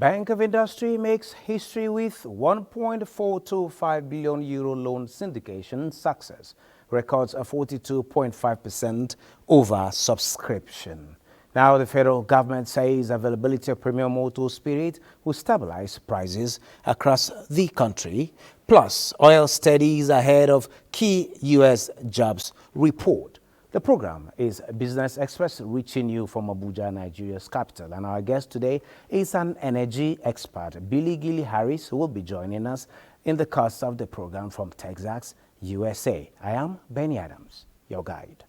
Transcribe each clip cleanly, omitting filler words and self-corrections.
Bank of Industry makes history with 1.425 billion euro loan syndication success, records a 42.5% over subscription. Now, the federal government says availability of premium motor spirit will stabilize prices across the country. Plus, oil steadies ahead of key U.S. jobs report. The program is Business Express, reaching you from Abuja, Nigeria's capital. And our guest today is an energy expert, Billy Gilly Harris, who will be joining us in the course of the program from Texas, USA. I am Benny Adams, your guide.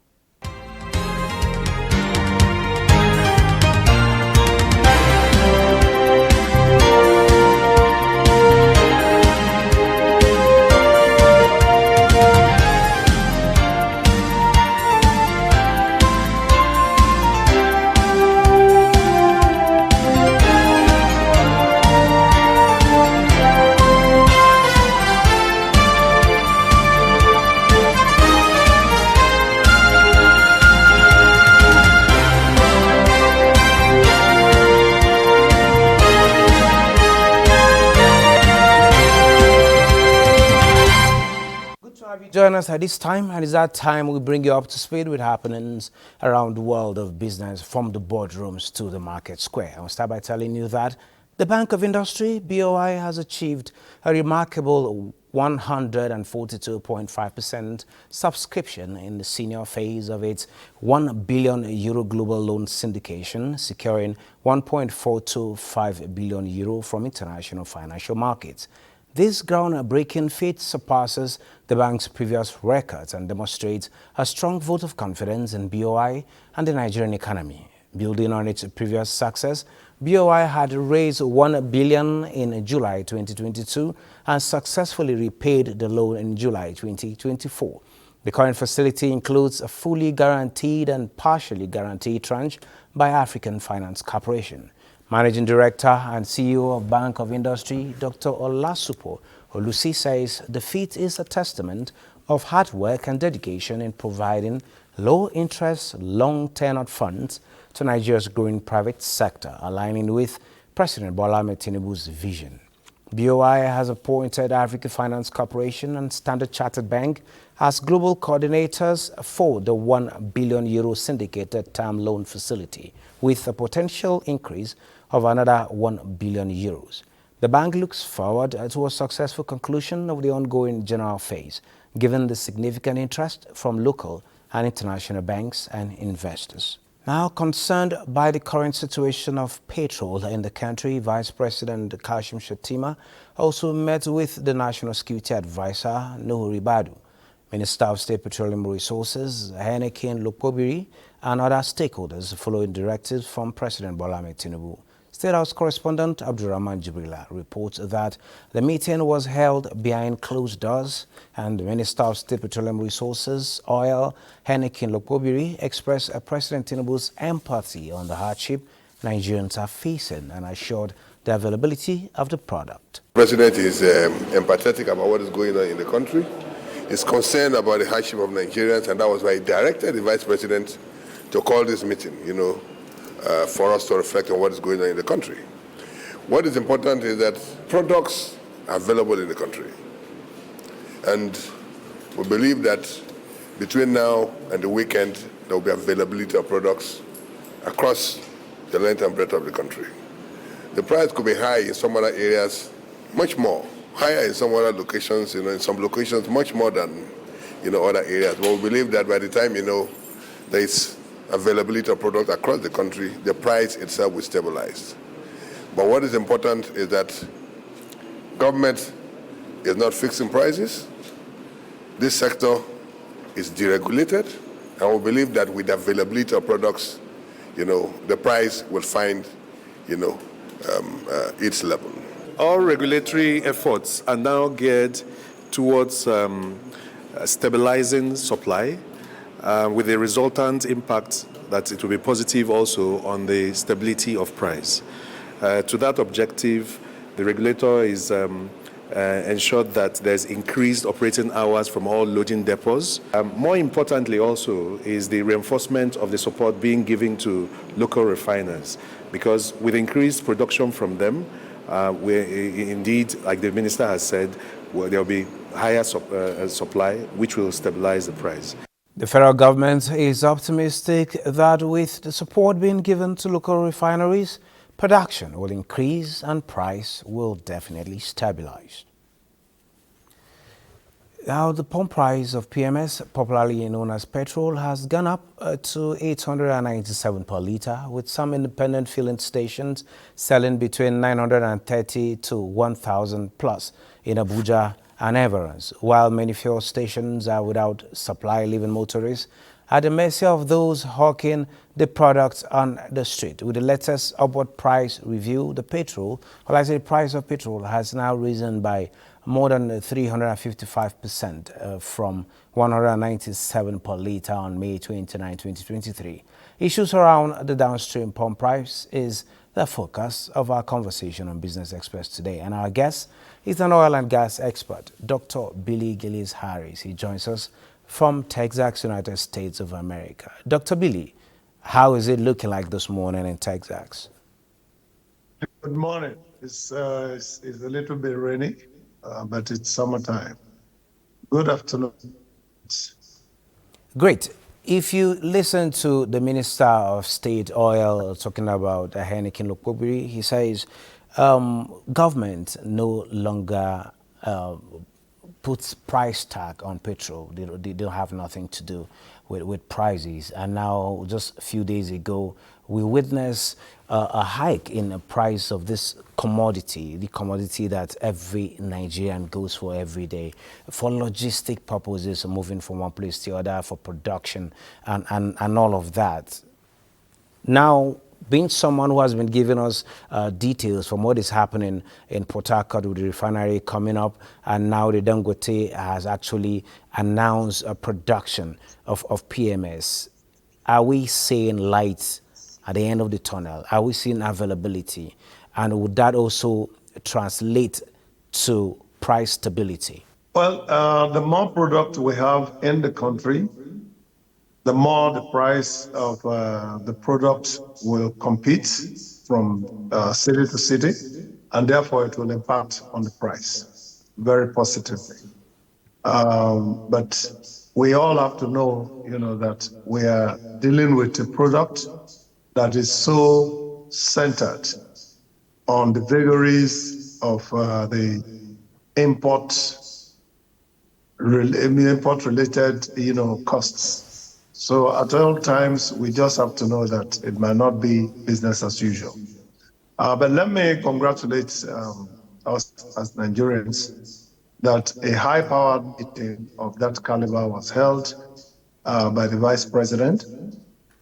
Join us at this time, and it's that time we bring you up to speed with happenings around the world of business, from the boardrooms to the market square. I'll start by telling you that the Bank of Industry, BOI, has achieved a remarkable 142.5% subscription in the senior phase of its 1 billion euro global loan syndication, securing 1.425 billion euro from international financial markets. This groundbreaking feat surpasses the bank's previous records and demonstrates a strong vote of confidence in BOI and the Nigerian economy. Building on its previous success, BOI had raised 1 billion in July 2022 and successfully repaid the loan in July 2024. The current facility includes a fully guaranteed and partially guaranteed tranche by African Finance Corporation. Managing Director and CEO of Bank of Industry, Dr. Olasupo Olusi, says the feat is a testament of hard work and dedication in providing low-interest, long-tenured funds to Nigeria's growing private sector, aligning with President Bola Ahmed Tinubu's vision. BOI has appointed African Finance Corporation and Standard Chartered Bank as global coordinators for the 1 billion euro syndicated term loan facility, with a potential increase of another 1 billion euros. The bank looks forward to a successful conclusion of the ongoing general phase, given the significant interest from local and international banks and investors. Now, concerned by the current situation of petrol in the country, Vice President Kashim Shettima also met with the National Security Advisor, Nuhu Ribadu, Minister of State Petroleum Resources, Heineken Lokpobiri, and other stakeholders following directives from President Bola Ahmed Tinubu. State House correspondent Abdurrahman Jibrila reports that the meeting was held behind closed doors, and the Minister of State Petroleum Resources, Oil, Heineken Lokpobiri, expressed President Tinubu's empathy on the hardship Nigerians are facing and assured the availability of the product. The President is empathetic about what is going on in the country. He's concerned about the hardship of Nigerians, and that was why he directed the Vice President to call this meeting, for us to reflect on what is going on in the country. What is important is that products are available in the country. And we believe that between now and the weekend, there will be availability of products across the length and breadth of the country. The price could be high in some other areas, much more. Higher in some other locations, in some locations much more than, other areas. But we believe that by the time, there is availability of product across the country, the price itself will stabilize. But what is important is that government is not fixing prices. This sector is deregulated, and we believe that with the availability of products, the price will find, its level. All regulatory efforts are now geared towards stabilizing supply, with the resultant impact that it will be positive also on the stability of price. To that objective, the regulator is ensured that there's increased operating hours from all loading depots. More importantly also is the reinforcement of the support being given to local refiners, because with increased production from them, Indeed, like the minister has said, there will be higher supply, which will stabilize the price. The federal government is optimistic that with the support being given to local refineries, production will increase and price will definitely stabilize. Now, the pump price of PMS, popularly known as petrol, has gone up to 897 per litre, with some independent filling stations selling between 930 to 1,000 plus in Abuja and Everest, while many fuel stations are without supply, leaving motorists at the mercy of those hawking the products on the street. With the latest upward price review, the price of petrol has now risen by more than 355% from 197 per litre on May 29, 2023. Issues around the downstream pump price is the focus of our conversation on Business Express today. And our guest is an oil and gas expert, Dr. Billy Gillis Harris. He joins us from Texas, United States of America. Dr. Billy, how is it looking like this morning in Texas? Good morning. It's a little bit rainy, but it's summertime. Good afternoon. Great. If you listen to the Minister of State Oil talking about Heineken Lokobiri, he says government no longer puts price tag on petrol. They don't have nothing to do with prices. And now, just a few days ago, we witnessed a hike in the price of this commodity, the commodity that every Nigerian goes for every day, for logistic purposes, moving from one place to the other, for production, and all of that. Now, being someone who has been giving us details from what is happening in Port Harcourt with the refinery coming up, and now the Dangote has actually announced a production of PMS. Are we seeing light at the end of the tunnel? Are we seeing availability? And would that also translate to price stability? Well, the more product we have in the country, the more the price of the product will compete from city to city, and therefore it will impact on the price very positively. But we all have to know, that we are dealing with a product that is so centered on the vagaries of the import-related, costs. So at all times, we just have to know that it might not be business as usual. But let me congratulate us as Nigerians that a high-powered meeting of that caliber was held by the Vice President,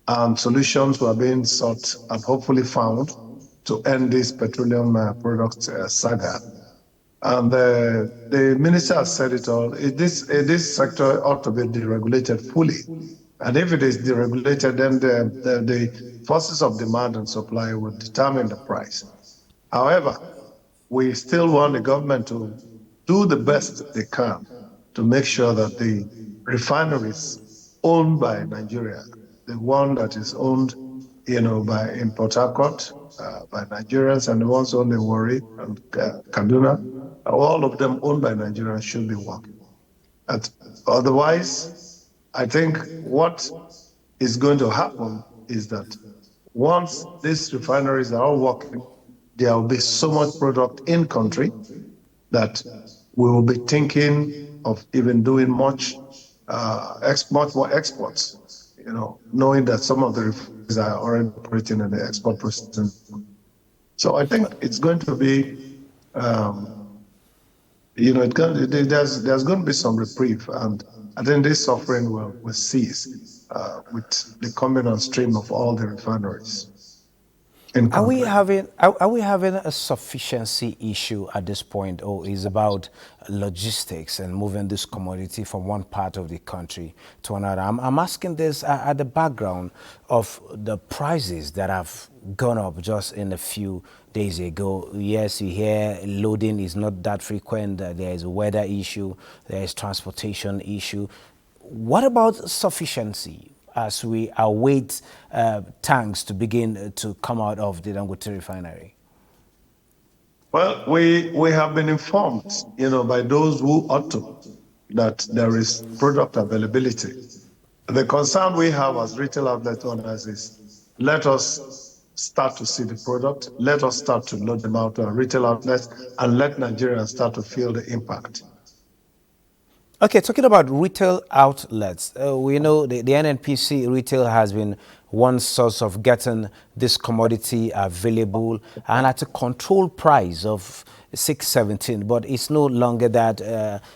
and solutions were being sought and hopefully found to end this petroleum product saga. And the minister has said it all. This sector ought to be deregulated fully. And if it is deregulated, then the forces of demand and supply will determine the price. However, we still want the government to do the best they can to make sure that the refineries owned by Nigeria, the one that is owned, by in Port Harcourt, by Nigerians, and the ones owned in Warri and Kaduna, all of them owned by Nigerians should be working. Otherwise, I think what is going to happen is that once these refineries are all working, there will be so much product in country that we will be thinking of even doing much more exports, knowing that some of the refineries are already operating in the export processing. So I think it's going to be, there's going to be some reprieve, and I think this suffering will cease with the coming on stream of all the refineries. Are we having a sufficiency issue at this point, or is it about logistics and moving this commodity from one part of the country to another? I'm asking this at the background of the prices that have gone up just in a few days ago. Yes, you hear loading is not that frequent. There is a weather issue. There is transportation issue. What about sufficiency as we await tanks to begin to come out of the Dangote refinery? Well, we have been informed, by those who ought to, that there is product availability. The concern we have as retail outlet owners is let us start to see the product, let us start to load them out to our retail outlets, and let Nigerians start to feel the impact. Okay, talking about retail outlets, we know the NNPC retail has been one source of getting this commodity available and at a controlled price of 617, but it's no longer that.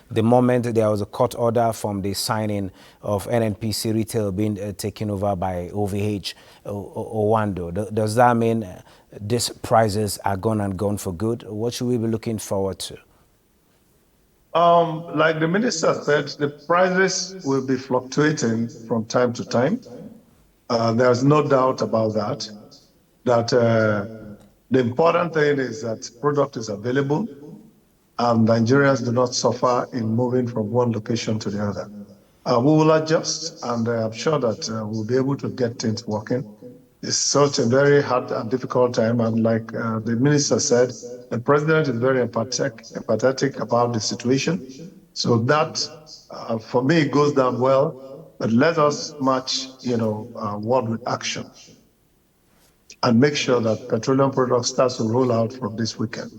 The moment there was a court order from the signing of NNPC retail being taken over by OVH Owando, does that mean these prices are gone and gone for good? What should we be looking forward to? Like the minister said, the prices will be fluctuating from time to time. There's no doubt about that. The important thing is that product is available and Nigerians do not suffer in moving from one location to the other. We will adjust, and I'm sure that we'll be able to get things working. It's such a very hard and difficult time, and like the minister said, the president is very empathetic about the situation. So that, for me, goes down well. But let us match, word with action, and make sure that petroleum products starts to roll out from this weekend.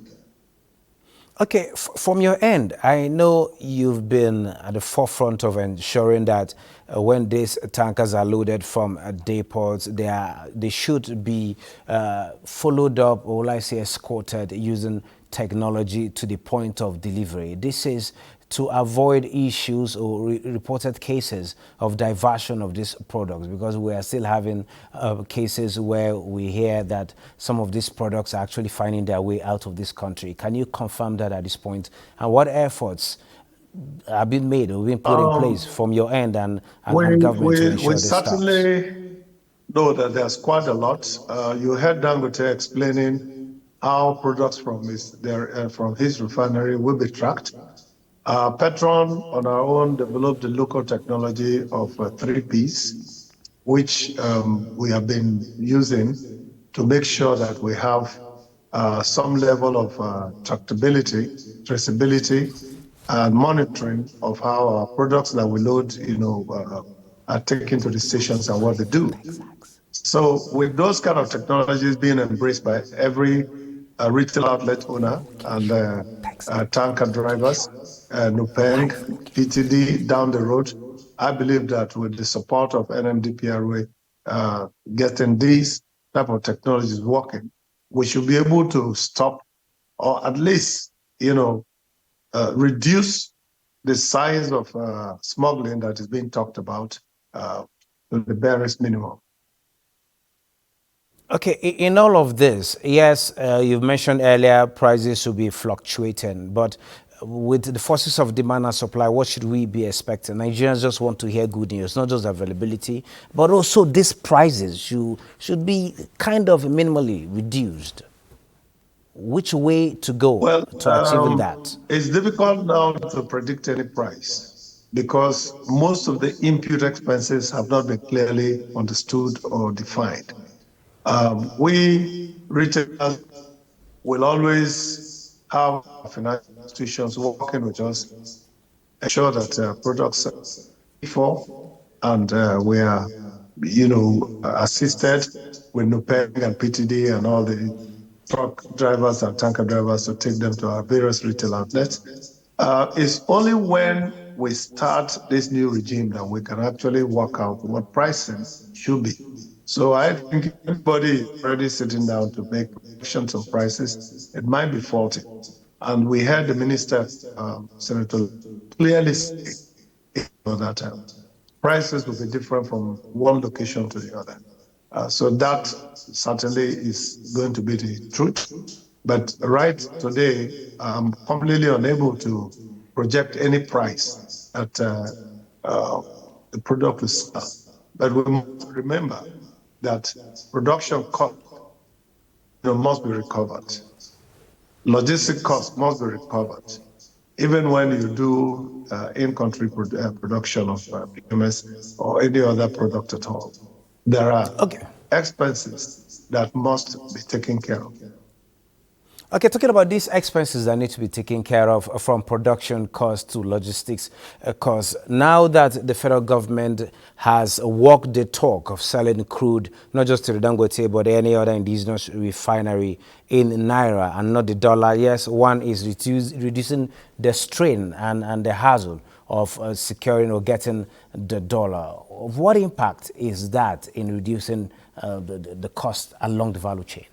Okay, from your end, I know you've been at the forefront of ensuring that when these tankers are loaded from depots, they should be followed up, or will I say escorted, using technology to the point of delivery. This is to avoid issues or reported cases of diversion of these products, because we are still having cases where we hear that some of these products are actually finding their way out of this country. Can you confirm that at this point? And what efforts have been made or been put in place from your end and government to ensure We this stops? certainly know that there's quite a lot. You heard Dangote explaining how products from his refinery will be tracked. Petron, on our own, developed the local technology of 3Ps, which we have been using to make sure that we have some level of tractability, traceability, and monitoring of how our products that we load, are taken to the stations and what they do. So with those kind of technologies being embraced by every retail outlet owner and tanker drivers, Nupeng, PTD down the road, I believe that with the support of NMDPRA, getting these type of technologies working, we should be able to stop or at least, reduce the size of smuggling that is being talked about to the barest minimum. Okay, in all of this, yes, you've mentioned earlier prices should be fluctuating, but with the forces of demand and supply, what should we be expecting? Nigerians just want to hear good news, not just availability, but also these prices should be kind of minimally reduced. Which way to go to achieving that? It's difficult now to predict any price because most of the input expenses have not been clearly understood or defined. We retailers will always have financial institutions working with us, ensure that products are paid for, and we are, assisted with NUPEG and PTD and all the truck drivers and tanker drivers to take them to our various retail outlets. It's only when we start this new regime that we can actually work out what pricing should be. So I think everybody is already sitting down to make predictions on prices. It might be faulty. And we heard the minister, Senator, clearly say that prices will be different from one location to the other. So that certainly is going to be the truth. But right today, I'm completely unable to project any price that the product will sell. But we must remember that production cost must be recovered. Logistic costs must be recovered. Even when you do in-country production of PMS or any other product at all, there are expenses that must be taken care of. Okay, talking about these expenses that need to be taken care of, from production costs to logistics costs. Now that the federal government has walked the talk of selling crude, not just to the Dangote, but any other indigenous refinery in Naira and not the dollar, yes, one is reducing the strain and the hassle of securing or getting the dollar. What impact is that in reducing the cost along the value chain?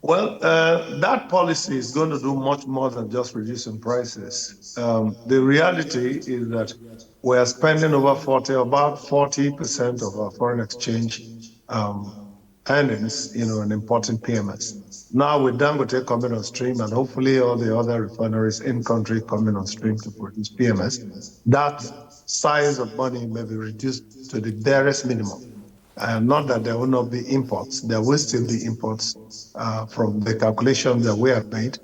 Well, that policy is going to do much more than just reducing prices. The reality is that we are spending about 40% of our foreign exchange um, earnings, in importing PMS. Now with Dangote coming on stream and hopefully all the other refineries in country coming on stream to produce PMS, that size of money may be reduced to the barest minimum. Not that there will not be imports, there will still be imports from the calculation that we have made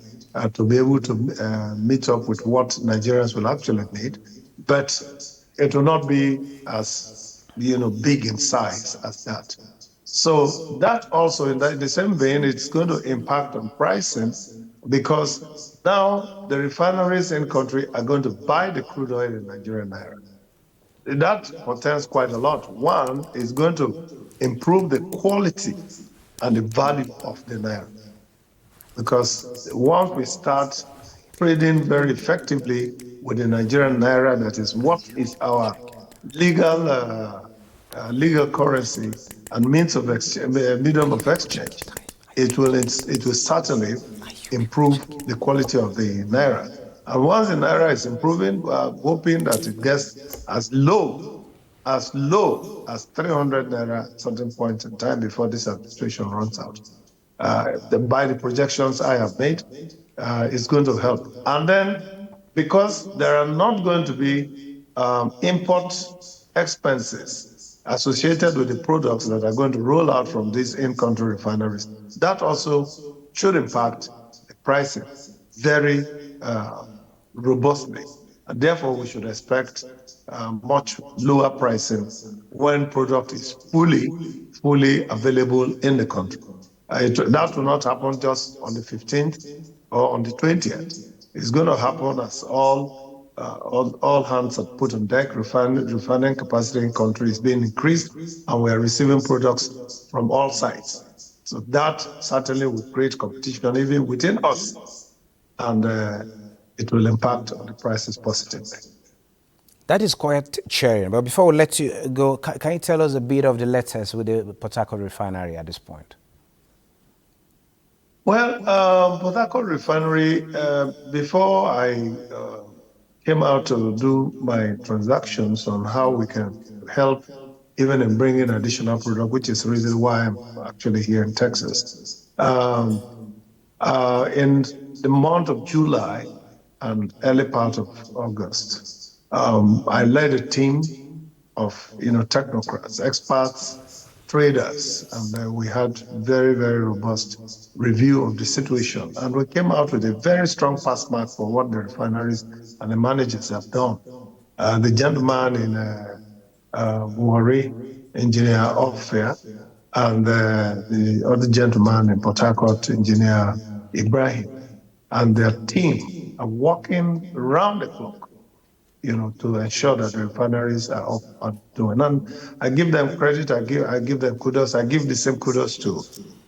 to be able to meet up with what Nigerians will actually need, but it will not be as big in size as that. So that also, in the same vein, it's going to impact on pricing because now the refineries in country are going to buy the crude oil in Nigerian naira. That portends quite a lot. One is going to improve the quality and the value of the naira. Because once we start trading very effectively with the Nigerian naira, that is what is our legal currency and means of medium of exchange, it will certainly improve the quality of the naira. And once the naira is improving, we are hoping that it gets as low as 300 naira at certain point in time before this administration runs out. By the projections I have made, it's going to help. And then, because there are not going to be import expenses associated with the products that are going to roll out from these in-country refineries, that also should impact the pricing very robustly. And therefore, we should expect much lower pricing when product is fully available in the country. That will not happen just on the 15th or on the 20th. It's going to happen as all hands are put on deck. Refining capacity in country is being increased, and we are receiving products from all sides. So that certainly will create competition even within us, and it will impact on the prices positively. That is quite cheering. But before we let you go, can you tell us a bit of the latest with the Port Harcourt refinery at this point? Well, Port Harcourt refinery, before I came out to do my transactions on how we can help even in bringing additional product, which is the reason why I'm actually here in Texas. In the month of July and early part of August, I led a team of technocrats, experts, traders, and we had very, very robust review of the situation. And we came out with a very strong pass mark for what the refineries and the managers have done. The gentleman in Warri, Engineer Offair, and the other gentleman in Port Harcourt, Engineer Ibrahim, and their team are working around the clock, to ensure that the refineries are up and doing. And I give them credit. I give them kudos. I give the same kudos to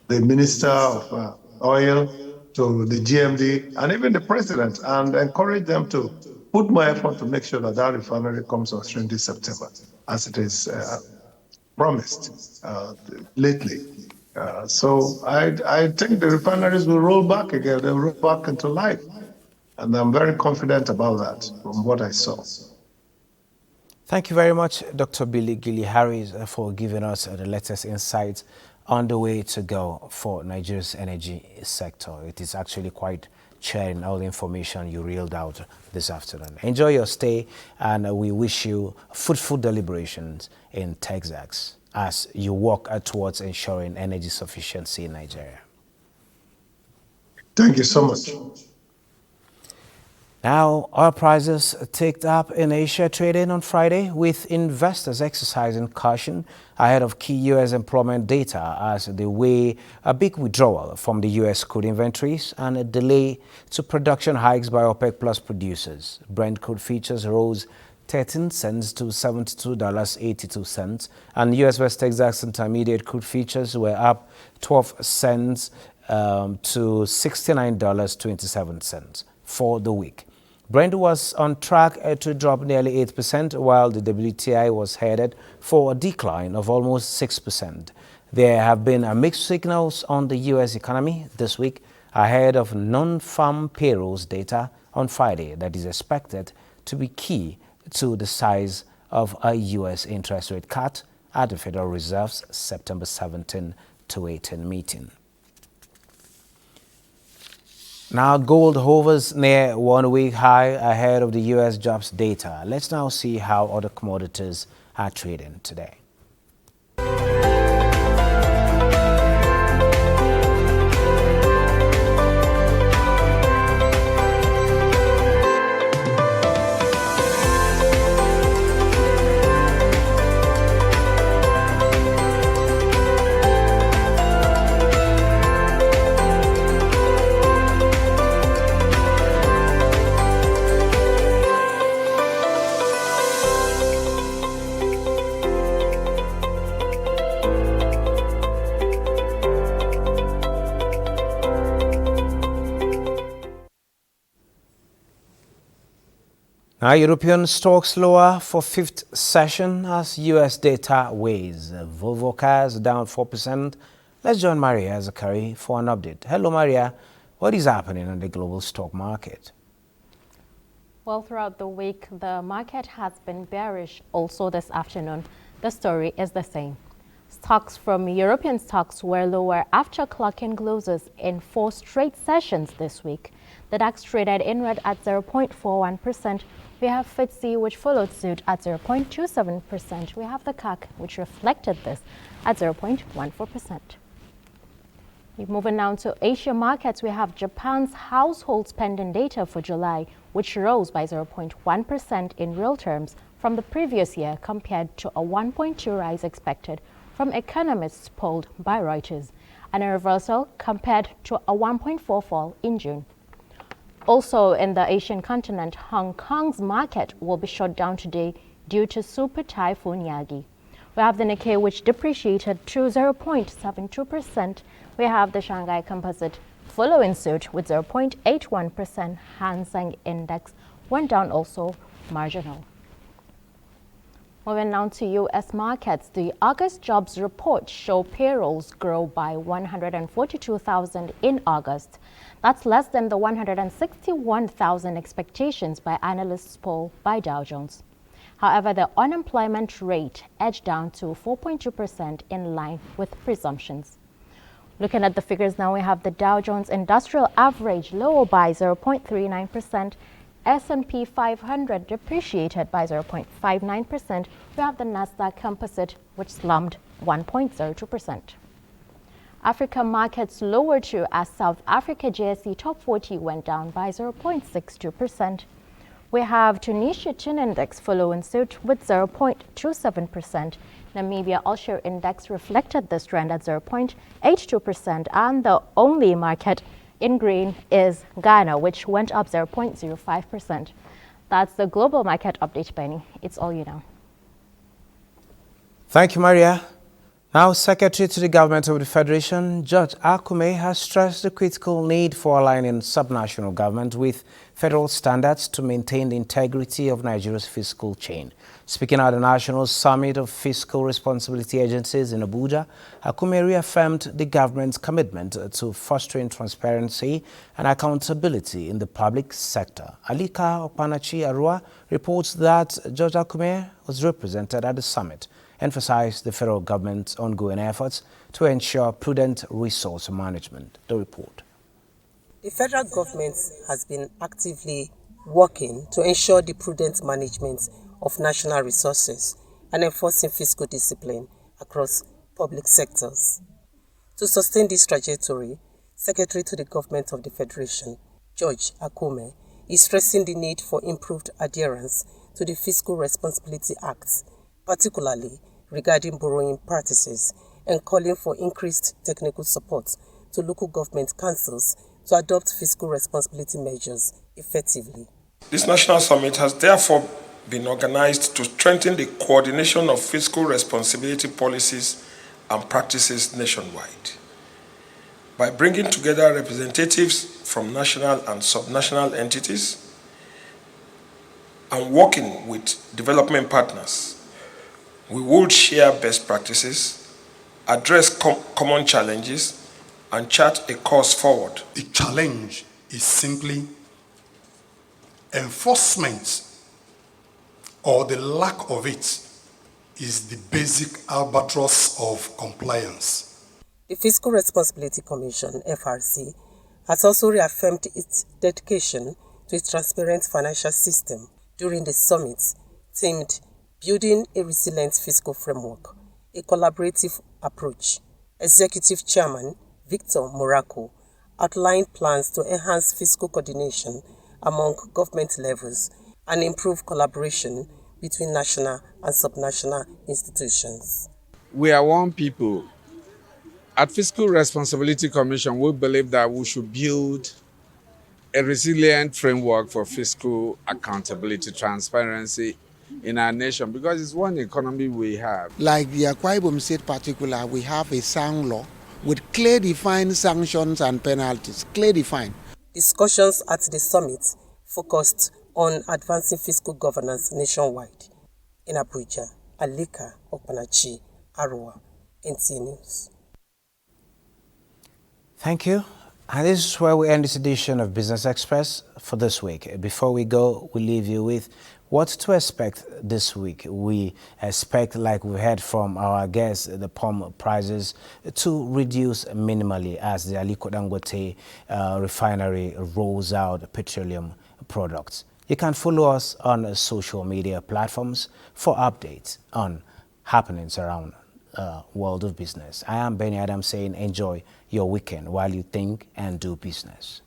the Minister of Oil, to the GMD, and even the President, and encourage them to put more effort to make sure that that refinery comes on stream this September, as it is promised lately. So I think the refineries will roll back again. They'll roll back into life. And I'm very confident about that from what I saw. Thank you very much, Dr. Billy Gilly Harris, for giving us the latest insights on the way to go for Nigeria's energy sector. It is actually quite cheering, all the information you reeled out this afternoon. Enjoy your stay, and we wish you fruitful deliberations in Texas as you work towards ensuring energy sufficiency in Nigeria. Thank you so much. Now, oil prices ticked up in Asia trading on Friday, with investors exercising caution ahead of key U.S. employment data as they weigh a big withdrawal from the U.S. crude inventories and a delay to production hikes by OPEC Plus producers. Brent crude futures rose 13 cents to $72.82, and U.S. West Texas Intermediate crude futures were up 12 cents to $69.27 for the week. Brent was on track to drop nearly 8%, while the WTI was headed for a decline of almost 6%. There have been mixed signals on the U.S. economy this week ahead of non-farm payrolls data on Friday that is expected to be key to the size of a U.S. interest rate cut at the Federal Reserve's September 17 to 18 meeting. Now, gold hovers near one-week high ahead of the U.S. jobs data. Let's now see how other commodities are trading today. Now, European stocks lower for fifth session as U.S. data weighs. Volvo cars down 4%. Let's join Maria Zakari for an update. Hello, Maria. What is happening on the global stock market? Well, throughout the week, the market has been bearish. Also this afternoon, the story is the same. Stocks from European stocks were lower after clocking closes in 4 straight sessions this week. The DAX traded in red at 0.41%. We have FTSE, which followed suit at 0.27%. We have the CAC, which reflected this at 0.14%. Moving now to Asia markets, we have Japan's household spending data for July, which rose by 0.1% in real terms from the previous year compared to a 1.2% rise expected from economists polled by Reuters, and a reversal compared to a 1.4% fall in June. Also in the Asian continent, Hong Kong's market will be shut down today due to Super Typhoon Yagi. We have the Nikkei, which depreciated to 0.72%. We have the Shanghai Composite following suit with 0.81%. Hang Seng Index went down also marginal. Moving now to U.S. markets, the August jobs report show payrolls grow by 142,000 in August. That's less than the 161,000 expectations by analysts polled by Dow Jones. However, the unemployment rate edged down to 4.2% in line with presumptions. Looking at the figures now, we have the Dow Jones Industrial Average lower by 0.39%. S&P 500 depreciated by 0.59%. We have the Nasdaq Composite, which slumped 1.02%. Africa markets lower too, as South Africa JSE Top 40 went down by 0.62%. We have Tunisia Tune Index following suit with 0.27%. Namibia All-Share Index reflected this trend at 0.82%, and the only market in green is Ghana, which went up 0.05%. That's the global market update, Benny. It's all you know. Thank you, Maria. Now, Secretary to the Government of the Federation, George Akume, has stressed the critical need for aligning subnational government with federal standards to maintain the integrity of Nigeria's fiscal chain. Speaking at the National Summit of Fiscal Responsibility Agencies in Abuja, Akume reaffirmed the government's commitment to fostering transparency and accountability in the public sector. Alika Opanachi Arua reports that George Akume was represented at the summit, emphasized the federal government's ongoing efforts to ensure prudent resource management. The report. The federal government has been actively working to ensure the prudent management of national resources and enforcing fiscal discipline across public sectors. To sustain this trajectory, Secretary to the Government of the Federation, George Akume, is stressing the need for improved adherence to the Fiscal Responsibility Act, particularly regarding borrowing practices, and calling for increased technical support to local government councils to adopt fiscal responsibility measures effectively. This national summit has therefore been organized to strengthen the coordination of fiscal responsibility policies and practices nationwide. By bringing together representatives from national and subnational entities and working with development partners, we will share best practices, address common challenges, and chart a course forward. The challenge is simply enforcement, or the lack of it is the basic albatross of compliance. The Fiscal Responsibility Commission, FRC, has also reaffirmed its dedication to a transparent financial system during the summit themed Building a Resilient Fiscal Framework, a Collaborative Approach. Executive Chairman Victor Morocco outlined plans to enhance fiscal coordination among government levels and improve collaboration between national and subnational institutions. We are one people. At Fiscal Responsibility Commission, we believe that we should build a resilient framework for fiscal accountability, transparency in our nation, because it's one economy we have. Like the Akwa Ibom State particular, we have a sound law with clear defined sanctions and penalties, clear defined. Discussions at the summit focused on advancing fiscal governance nationwide. In Abuja, Alika Okpanachi, Arua, NTA News. Thank you. And this is where we end this edition of Business Express for this week. Before we go, we leave you with what to expect this week. We expect, like we heard from our guests, the palm prices to reduce minimally as the Aliko Dangote refinery rolls out petroleum products. You can follow us on social media platforms for updates on happenings around world of business. I am Benny Adams saying enjoy your weekend while you think and do business.